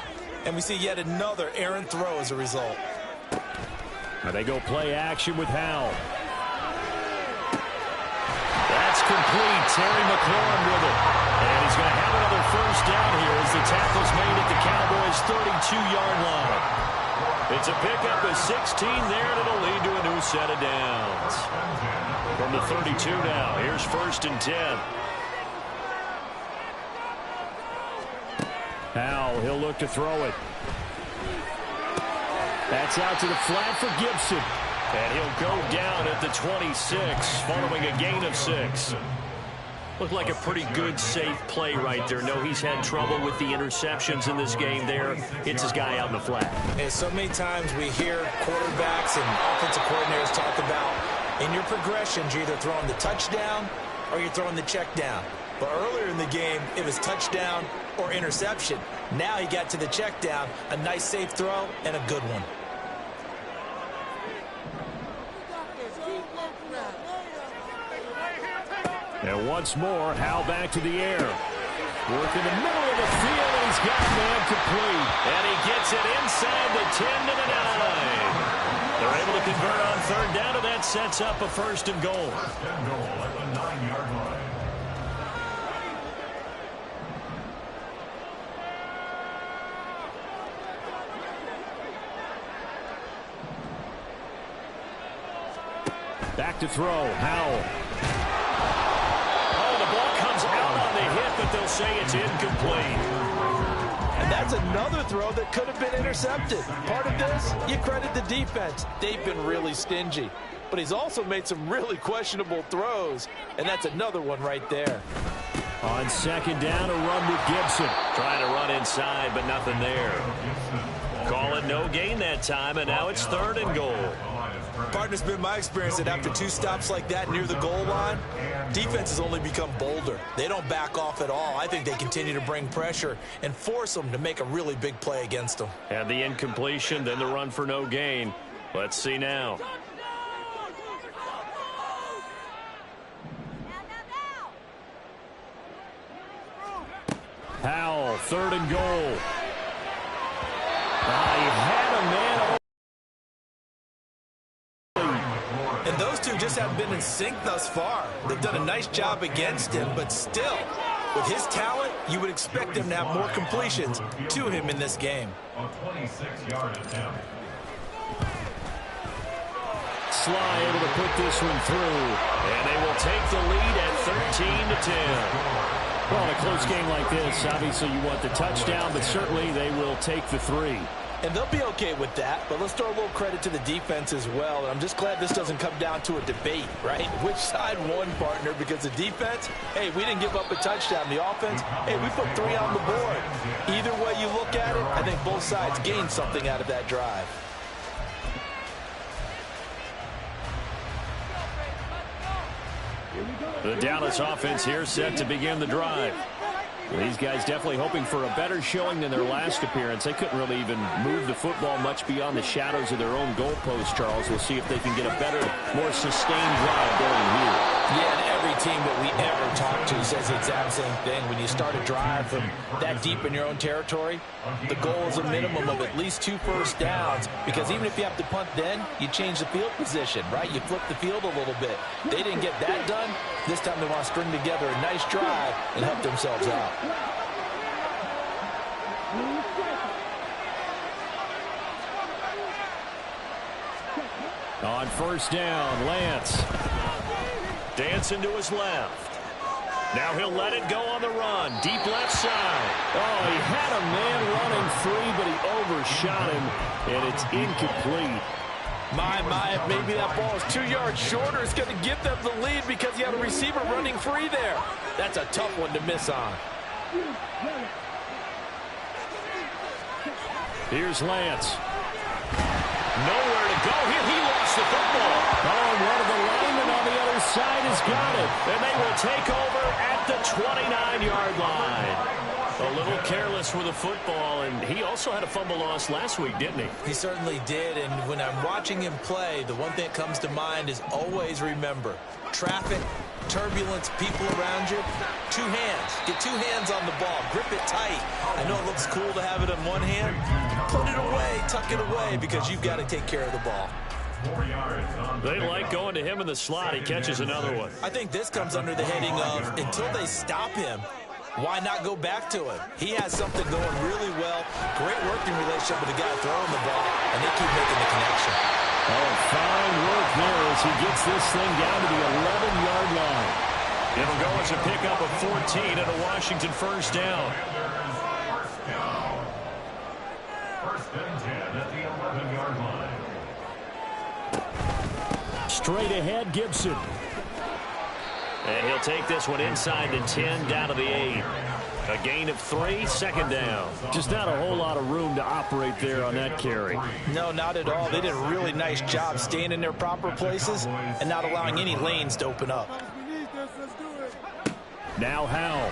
[SPEAKER 6] and we see yet another errant throw as a result.
[SPEAKER 1] Now they go play action with Howell. That's complete. Terry McLaurin with it. And he's going to have another 1st down here as the tackle's made at the Cowboys' 32-yard line. It's a pickup of 16 there, and it'll lead to a new set of downs. From the 32 now, here's 1st and 10. Now he'll look to throw it. That's out to the flat for Gibson. And he'll go down at the 26 following a gain of 6. Looked like a pretty good, safe play right there. No, he's had trouble with the interceptions in this game there. Hits his guy out in the flat.
[SPEAKER 6] And so many times we hear quarterbacks and offensive coordinators talk about in your progressions, you're either throwing the touchdown or you're throwing the check down. But earlier in the game, it was touchdown or interception. Now he got to the check down, a nice safe throw, and a good one.
[SPEAKER 1] And once more, Howell back to the air. Work in the middle of the field, and he's got man complete.
[SPEAKER 2] And he gets it inside the 10 to the 9. They're able to convert on third down, and that sets up a first and goal.
[SPEAKER 4] First and goal at the 9-yard line.
[SPEAKER 1] Back to throw, Howell.
[SPEAKER 2] Oh, the ball comes out on the hit, but they'll say it's incomplete.
[SPEAKER 3] And that's another throw that could have been intercepted. Part of this, you credit the defense. They've been really stingy. But he's also made some really questionable throws, and that's another one right there.
[SPEAKER 1] On second down, a run with Gibson.
[SPEAKER 2] Trying to run inside, but nothing there. Calling no gain that time, and now it's third and goal.
[SPEAKER 6] Partner's been my experience that after 2 stops like that near the goal line, defenses only become bolder. They don't back off at all. I think they continue to bring pressure and force them to make a really big play against them.
[SPEAKER 2] And the incompletion, then the run for no gain. Let's see now.
[SPEAKER 1] Howell, third and goal. He had a man.
[SPEAKER 6] And those two just haven't been in sync thus far. They've done a nice job against him, but still, with his talent, you would expect him to have more completions to him in this game.
[SPEAKER 4] A 26-yard attempt.
[SPEAKER 1] Sly able to put this one through.
[SPEAKER 2] And they will take the lead at 13-10.
[SPEAKER 1] Well, in a close game like this, obviously you want the touchdown, but certainly they will take the 3.
[SPEAKER 3] And they'll be okay with that, but let's throw a little credit to the defense as well. And I'm just glad this doesn't come down to a debate, right? Which side won, partner? Because the defense, hey, we didn't give up a touchdown. The offense, hey, we put 3 on the board. Either way you look at it, I think both sides gained something out of that drive.
[SPEAKER 1] The Dallas offense here set to begin the drive. These guys definitely hoping for a better showing than their last appearance. They couldn't really even move the football much beyond the shadows of their own goalpost, Charles. We'll see if they can get a better, more sustained drive going here.
[SPEAKER 3] Yeah, and every team that we ever talk to says the exact same thing. When you start a drive from that deep in your own territory, the goal is a minimum of at least 2 first downs, because even if you have to punt then, you change the field position, right? You flip the field a little bit. They didn't get that done. This time they want to string together a nice drive and help themselves out.
[SPEAKER 1] On first down, Lance.
[SPEAKER 2] Dancing to his left. Now he'll let it go on the run. Deep left side.
[SPEAKER 1] Oh, he had a man running free, but he overshot him, and it's incomplete.
[SPEAKER 3] If maybe that ball is 2 yards shorter, it's going to give them the lead because you have a receiver running free there. That's a tough one to miss on.
[SPEAKER 1] Here's Lance.
[SPEAKER 2] Nowhere to go here. He lost the football.
[SPEAKER 1] Oh, one of the linemen on the other side has got it.
[SPEAKER 2] And they will take over at the 29-yard line. A little careless with the football, and he also had a fumble loss last week, didn't he?
[SPEAKER 6] He certainly did, and when I'm watching him play, the one thing that comes to mind is always remember, traffic, turbulence, people around you, 2 hands. Get 2 hands on the ball. Grip it tight. I know it looks cool to have it in one hand. Put it away, tuck it away, because you've got to take care of the ball.
[SPEAKER 4] 4 yards on
[SPEAKER 2] They like going to him in the slot. He catches another one.
[SPEAKER 6] I think this comes under the heading of, until they stop him, why not go back to him? He has something going really well. Great working relationship with the guy throwing the ball, and they keep making the connection.
[SPEAKER 1] Oh, fine work there as he gets this thing down to the 11-yard line.
[SPEAKER 2] It'll go as a pickup of 14 and a Washington first down.
[SPEAKER 4] down. First and 10 at the 11-yard line.
[SPEAKER 1] Straight ahead, Gibson.
[SPEAKER 2] And he'll take this one inside the 10, down to the 8. A gain of 3, second down.
[SPEAKER 1] Just not a whole lot of room to operate there on that carry.
[SPEAKER 3] No, not at all. They did a really nice job staying in their proper places and not allowing any lanes to open up.
[SPEAKER 1] Now Howell.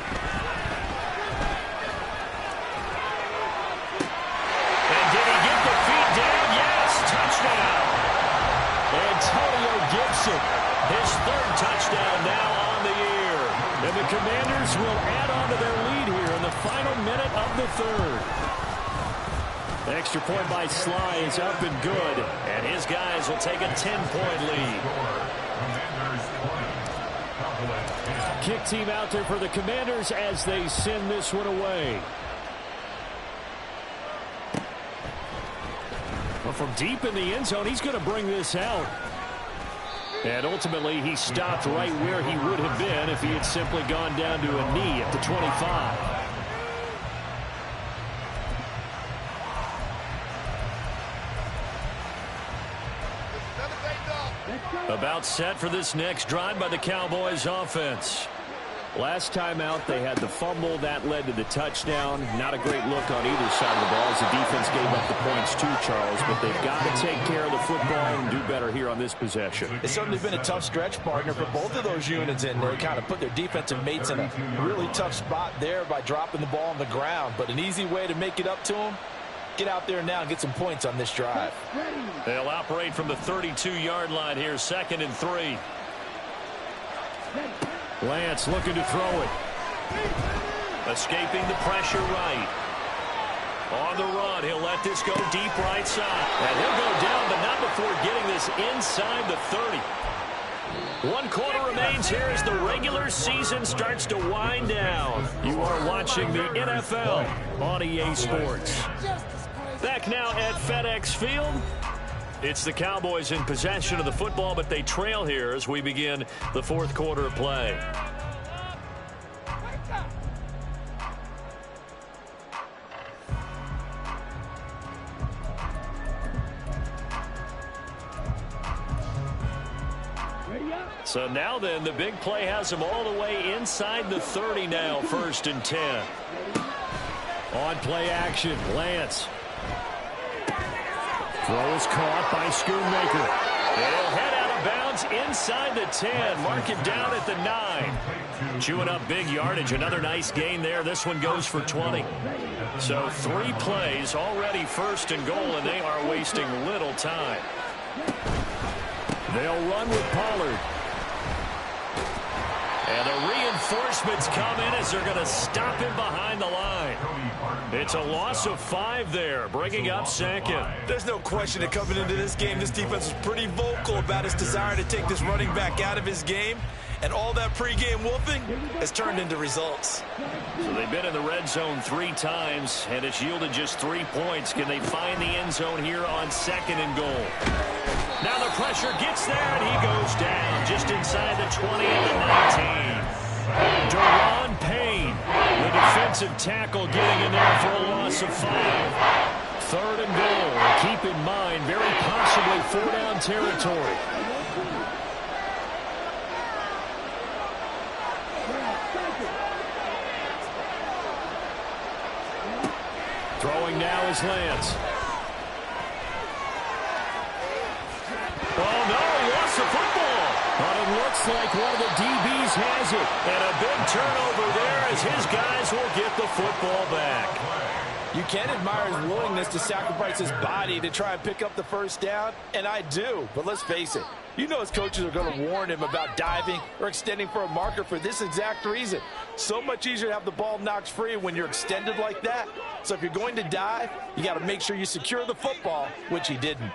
[SPEAKER 2] And did he get the feet down? Yes, touchdown.
[SPEAKER 1] Antonio Gibson.
[SPEAKER 2] His third touchdown now on the year.
[SPEAKER 1] And the Commanders will add on to their lead here in the final minute of the third. The extra point by Sly is up and good.
[SPEAKER 2] And his guys will take a 10-point lead.
[SPEAKER 1] Kick team out there for the Commanders as they send this one away. Well, from deep in the end zone, he's going to bring this out. And ultimately, he stopped right where he would have been if he had simply gone down to a knee at the 25.
[SPEAKER 2] About set for this next drive by the Cowboys offense.
[SPEAKER 1] Last time out, they had the fumble. That led to the touchdown. Not a great look on either side of the ball as the defense gave up the points too, Charles. But they've got to take care of the football and do better here on this possession.
[SPEAKER 3] It's certainly been a tough stretch, partner, for both of those units, and they kind of put their defensive mates in a really tough spot there by dropping the ball on the ground. But an easy way to make it up to them, get out there now and get some points on this drive.
[SPEAKER 2] They'll operate from the 32-yard line here, 2nd and 3.
[SPEAKER 1] Lance looking to throw it.
[SPEAKER 2] Escaping the pressure right. On the run, he'll let this go deep right side. And he'll go down, but not before getting this inside the 30. 1 quarter remains here as the regular season starts to wind down. You are watching the NFL on EA Sports. Back now at FedEx Field. It's the Cowboys in possession of the football, but they trail here as we begin the 4th quarter of play. So now then, the big play has them all the way inside the 30 now, 1st and 10.
[SPEAKER 1] On play action, Lance. Throw is caught by Schoonmaker.
[SPEAKER 2] He'll head out of bounds inside the 10. Mark him down at the 9. Chewing up big yardage. Another nice gain there. This one goes for 20. So 3 plays already 1st and goal, and they are wasting little time.
[SPEAKER 1] They'll run with Pollard.
[SPEAKER 2] And the reinforcements come in as they're going to stop him behind the line. It's a loss of 5 there, bringing up 2nd.
[SPEAKER 6] There's no question that coming into this game, this defense was pretty vocal about its desire to take this running back out of his game. And all that pregame wolfing has turned into results.
[SPEAKER 2] So they've been in the red zone 3 times, and it's yielded just 3 points. Can they find the end zone here on 2nd and goal? Now the pressure gets there, and he goes down just inside the 20 and the 19. Deron Payne, the defensive tackle, getting in there for a loss of 5. 3rd and goal. Keep in mind, very possibly 4-down territory. Throwing now is Lance. Oh, no, he lost the football. But it looks like one of the DBs has it. And a big turnover there as his guys will get the football back.
[SPEAKER 3] You can admire his willingness to sacrifice his body to try and pick up the 1st down, and I do. But let's face it, you know his coaches are going to warn him about diving or extending for a marker for this exact reason. So much easier to have the ball knocked free when you're extended like that. So if you're going to dive, you got to make sure you secure the football, which he didn't.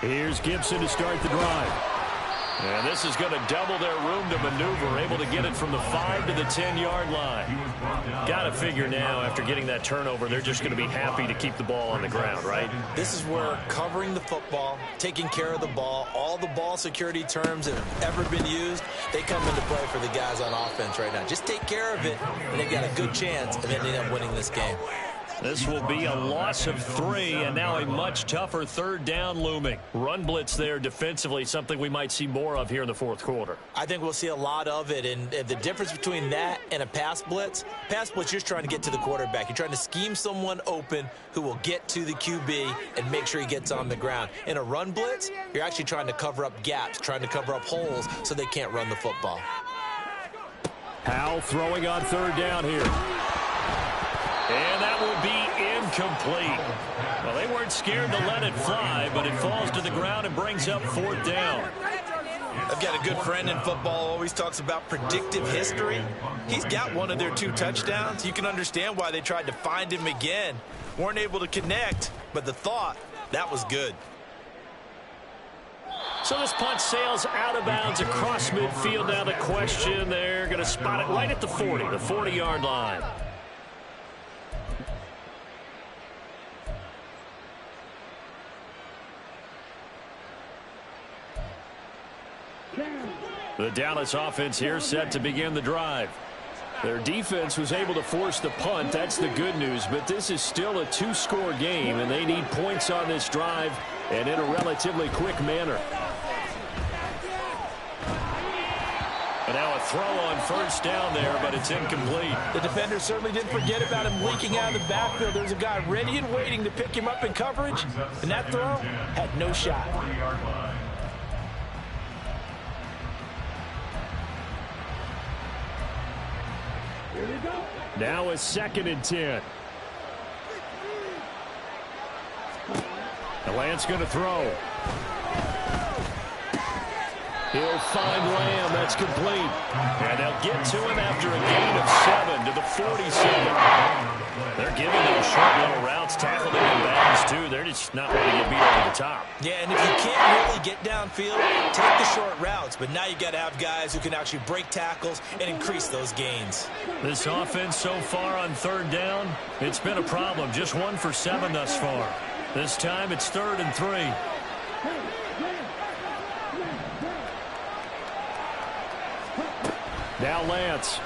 [SPEAKER 1] Here's Gibson to start the drive. And this is going to double their room to maneuver, able to get it from the 5 to the 10-yard line. Got to figure now, after getting that turnover, they're just going to be happy to keep the ball on the ground, right?
[SPEAKER 6] This is where covering the football, taking care of the ball, all the ball security terms that have ever been used, they come into play for the guys on offense right now. Just take care of it, and they've got a good chance, and then they end up winning this game.
[SPEAKER 1] This will be a loss of 3, and now a much tougher third down looming. Run blitz there defensively, something we might see more of here in the fourth quarter.
[SPEAKER 6] I think we'll see a lot of it, and the difference between that and a pass blitz, you're just trying to get to the quarterback. You're trying to scheme someone open who will get to the QB and make sure he gets on the ground. In a run blitz, you're actually trying to cover up gaps, trying to cover up holes so they can't run the football.
[SPEAKER 1] Howell throwing on third down here. And that will be incomplete. Well, they weren't scared to let it fly, but it falls to the ground and brings up fourth down.
[SPEAKER 6] I've got a good friend in football, always talks about predictive history. He's got one of their 2 touchdowns. You can understand why they tried to find him again. Weren't able to connect, but the thought, that was good.
[SPEAKER 1] So this punt sails out of bounds across midfield. Now the question, they're going to spot it right at the 40, the 40-yard line. The Dallas offense here set to begin the drive. Their defense was able to force the punt. That's the good news. But this is still a 2-score game, and they need points on this drive and in a relatively quick manner. And now a throw on first down there, but it's incomplete.
[SPEAKER 3] The defender certainly didn't forget about him leaking out of the backfield. There's a guy ready and waiting to pick him up in coverage, and that throw had no shot.
[SPEAKER 1] Now a 2nd and 10. The Lance going to throw. He'll find Lamb. That's complete. And they'll get to him after a gain of 7 to the 47. They're giving those short little routes, tackling them in bounds, too. They're just not ready to get beat over the top.
[SPEAKER 6] Yeah, and if you can't really get downfield, take the short routes. But now you got to have guys who can actually break tackles and increase those gains.
[SPEAKER 1] This offense so far on third down, it's been a problem. Just 1 for 7 thus far. This time it's 3rd and 3. Now Lance.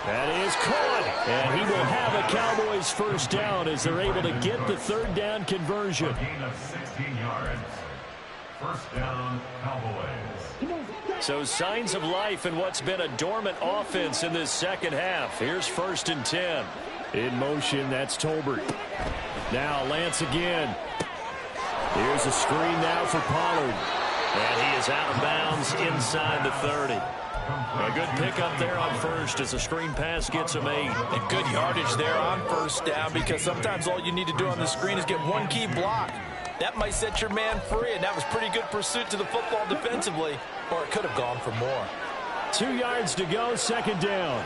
[SPEAKER 1] That is caught, and he will have a Cowboys first down as they're able to get the third down conversion.
[SPEAKER 4] Gain of 16 yards. First down, Cowboys.
[SPEAKER 1] So signs of life in what's been a dormant offense in this second half. Here's 1st and 10. In motion, that's Tolbert. Now Lance again. Here's a screen now for Pollard. And he is out of bounds inside the 30. A good pickup there on first as the screen pass gets him 8.
[SPEAKER 3] And good yardage there on first down, because sometimes all you need to do on the screen is get one key block. That might set your man free, and that was pretty good pursuit to the football defensively, or it could have gone for more.
[SPEAKER 1] 2 yards to go, 2nd down.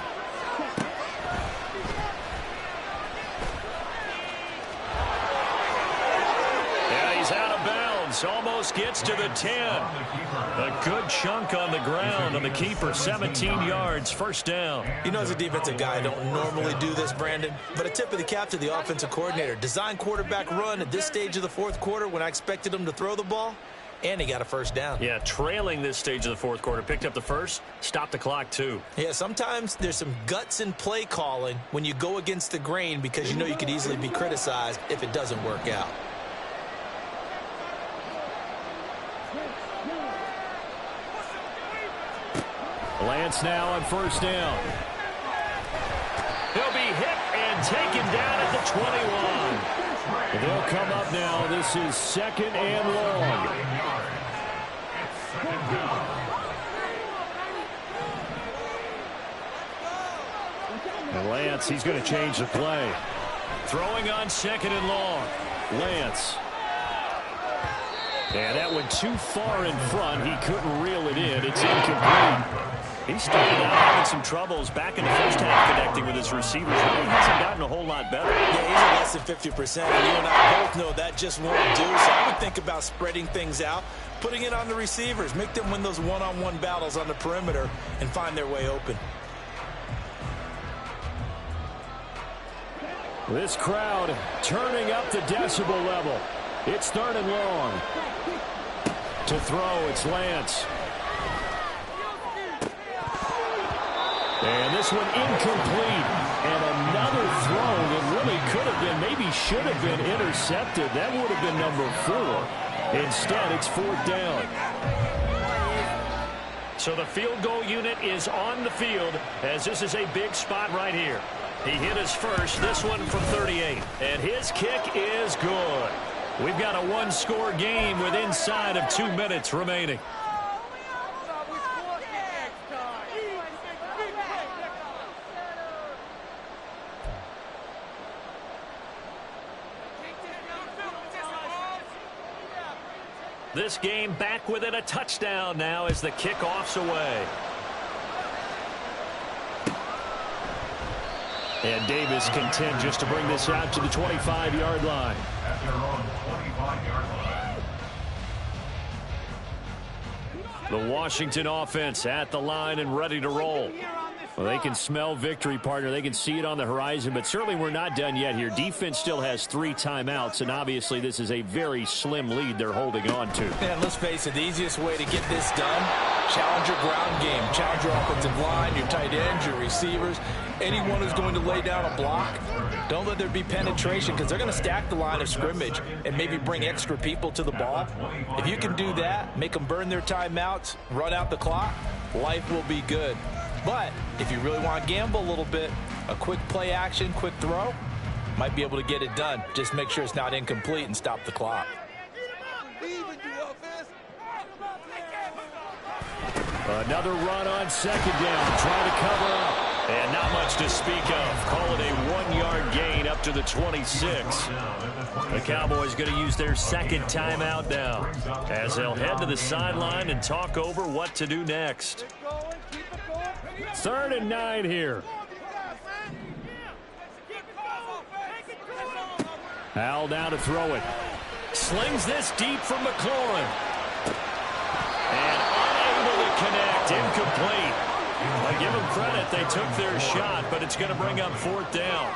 [SPEAKER 1] Yeah, he's out of bounds. Almost gets to the 10. A good chunk on the ground on the keeper. 17 yards, first down.
[SPEAKER 6] You know, as a defensive guy, I don't normally do this, Brandon, but a tip of the cap to the offensive coordinator. Design quarterback run at this stage of the fourth quarter when I expected him to throw the ball, and he got a first down.
[SPEAKER 1] Yeah, trailing this stage of the fourth quarter. Picked up the first, stopped the clock too.
[SPEAKER 6] Yeah, sometimes there's some guts in play calling when you go against the grain, because you know you could easily be criticized if it doesn't work out.
[SPEAKER 1] Lance now on first down. He'll be hit and taken down at the 21. They'll come up now. This is 2nd and long. And Lance, he's going to change the play. Throwing on 2nd and long. Lance. And that went too far in front. He couldn't reel it in. It's incomplete.
[SPEAKER 2] He started out having some troubles back in the first half connecting with his receivers. Really hasn't gotten a whole lot better.
[SPEAKER 6] Yeah, he's at less than 50%, and you and I both know that just won't do. So I would think about spreading things out, putting it on the receivers, make them win those one-on-one battles on the perimeter and find their way open.
[SPEAKER 1] This crowd turning up the decibel level. It's 3rd and long. To throw, it's Lance. And this one incomplete. And another throw that really could have been, maybe should have been intercepted. That would have been number 4. Instead, it's 4th down.
[SPEAKER 2] So the field goal unit is on the field as this is a big spot right here. He hit his first, this one from 38.
[SPEAKER 1] And his kick is good. We've got a one-score game with inside of 2 minutes remaining.
[SPEAKER 2] This game back within a touchdown now as the kickoff's away.
[SPEAKER 1] And Davis content just to bring this out to the 25-yard line.
[SPEAKER 4] At their own 25-yard line.
[SPEAKER 1] The Washington offense at the line and ready to roll. Well, they can smell victory, partner. They can see it on the horizon, but certainly we're not done yet here. Defense still has 3 timeouts, and obviously this is a very slim lead they're holding on to.
[SPEAKER 3] And let's face it, the easiest way to get this done, challenge your ground game. Challenge your offensive line, your tight ends, your receivers, anyone who's going to lay down a block. Don't let there be penetration because they're going to stack the line of scrimmage and maybe bring extra people to the ball. If you can do that, make them burn their timeouts, run out the clock, life will be good. But if you really want to gamble a little bit, a quick play action, quick throw, might be able to get it done. Just make sure it's not incomplete and stop the clock.
[SPEAKER 1] Another run on 2nd down, trying to cover up.
[SPEAKER 2] And not much to speak of. Call it a 1-yard gain up to the 26. The Cowboys going to use their 2nd timeout now as they'll head to the sideline and talk over what to do next.
[SPEAKER 1] 3rd and 9 here. Hal down to throw it.
[SPEAKER 2] Slings this deep from McLaurin. And unable to connect. Incomplete. I give them credit. They took their shot, but it's going to bring up 4th down.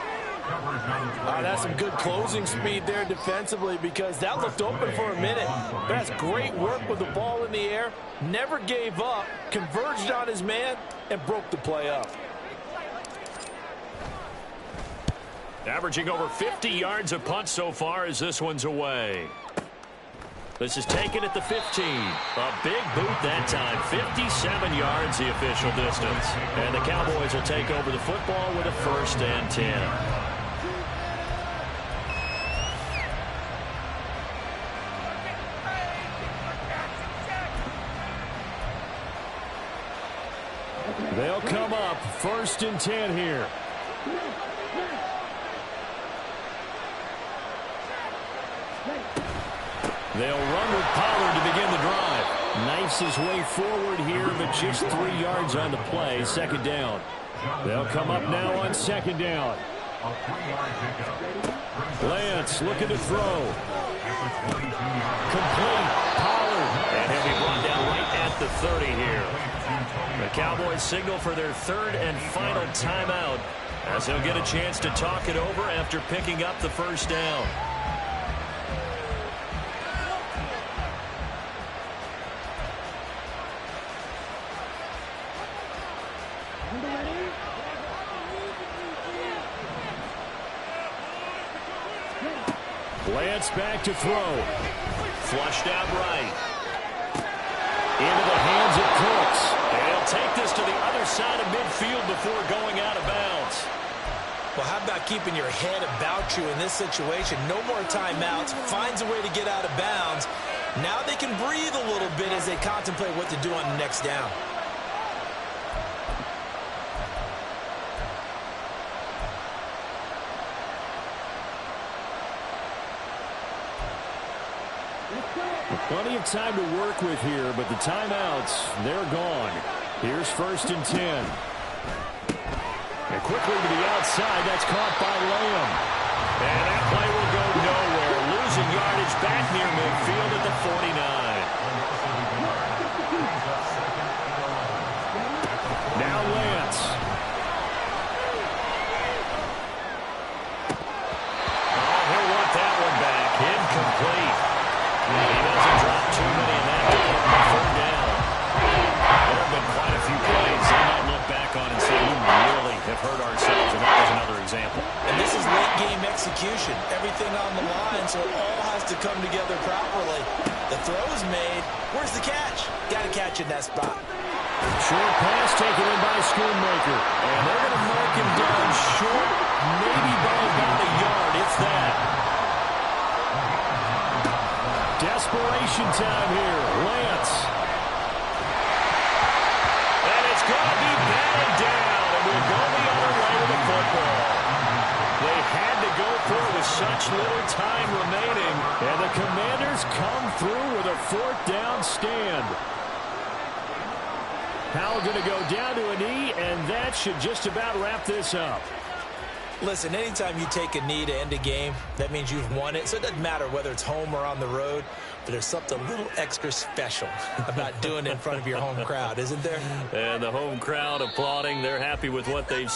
[SPEAKER 3] That's some good closing speed there defensively because that looked open for a minute. That's great work with the ball in the air. Never gave up, converged on his man, and broke the play up.
[SPEAKER 2] Averaging over 50 yards a punt so far as this one's away. This is taken at the 15. A big boot that time. 57 yards the official distance. And the Cowboys will take over the football with a 1st and 10.
[SPEAKER 1] They'll come up 1st and 10 here. They'll run with Pollard to begin the drive. Knifes his way forward here, but just 3 yards on the play. 2nd down. They'll come up now on 2nd down. Lance looking to throw. Complete. Pollard.
[SPEAKER 2] And he'll be brought down right at the 30 here. The Cowboys signal for their 3rd and final timeout as they'll get a chance to talk it over after picking up the 1st down.
[SPEAKER 1] Lance back to throw.
[SPEAKER 2] Flushed out right.
[SPEAKER 1] Into the hands of Cooks.
[SPEAKER 2] And he'll take this to the other side of midfield before going out of bounds.
[SPEAKER 6] Well, how about keeping your head about you in this situation? No more timeouts. Finds a way to get out of bounds. Now they can breathe a little bit as they contemplate what to do on the next down.
[SPEAKER 1] Plenty of time to work with here, but the timeouts, they're gone. Here's 1st and 10. And quickly to the outside. That's caught by Lamb. And that play will go nowhere. Losing yardage back near midfield at the 49. Now Lance. Oh, he'll want that one back. Incomplete. He doesn't drop too many in that department. 4th down. There have been quite a few plays they might look back on and say, we really have hurt ourselves, and that was another example.
[SPEAKER 3] And this is late-game execution. Everything on the line, so it all has to come together properly. The throw is made. Where's the catch? Got to catch in that spot.
[SPEAKER 1] Short pass taken in by Schoonmaker. And they're going to mark him down short, maybe by about a yard, if that. Desperation time here. Lance. And it's going to be batted down. And we'll go the other way with the football. They had to go for it with such little time remaining. And the Commanders come through with a 4th down stand. Powell going to go down to a knee, and that should just about wrap this up.
[SPEAKER 3] Listen, anytime you take a knee to end a game, that means you've won it. So it doesn't matter whether it's home or on the road, but there's something a little extra special about doing it in front of your home crowd, isn't there?
[SPEAKER 1] And the home crowd applauding. They're happy with what they've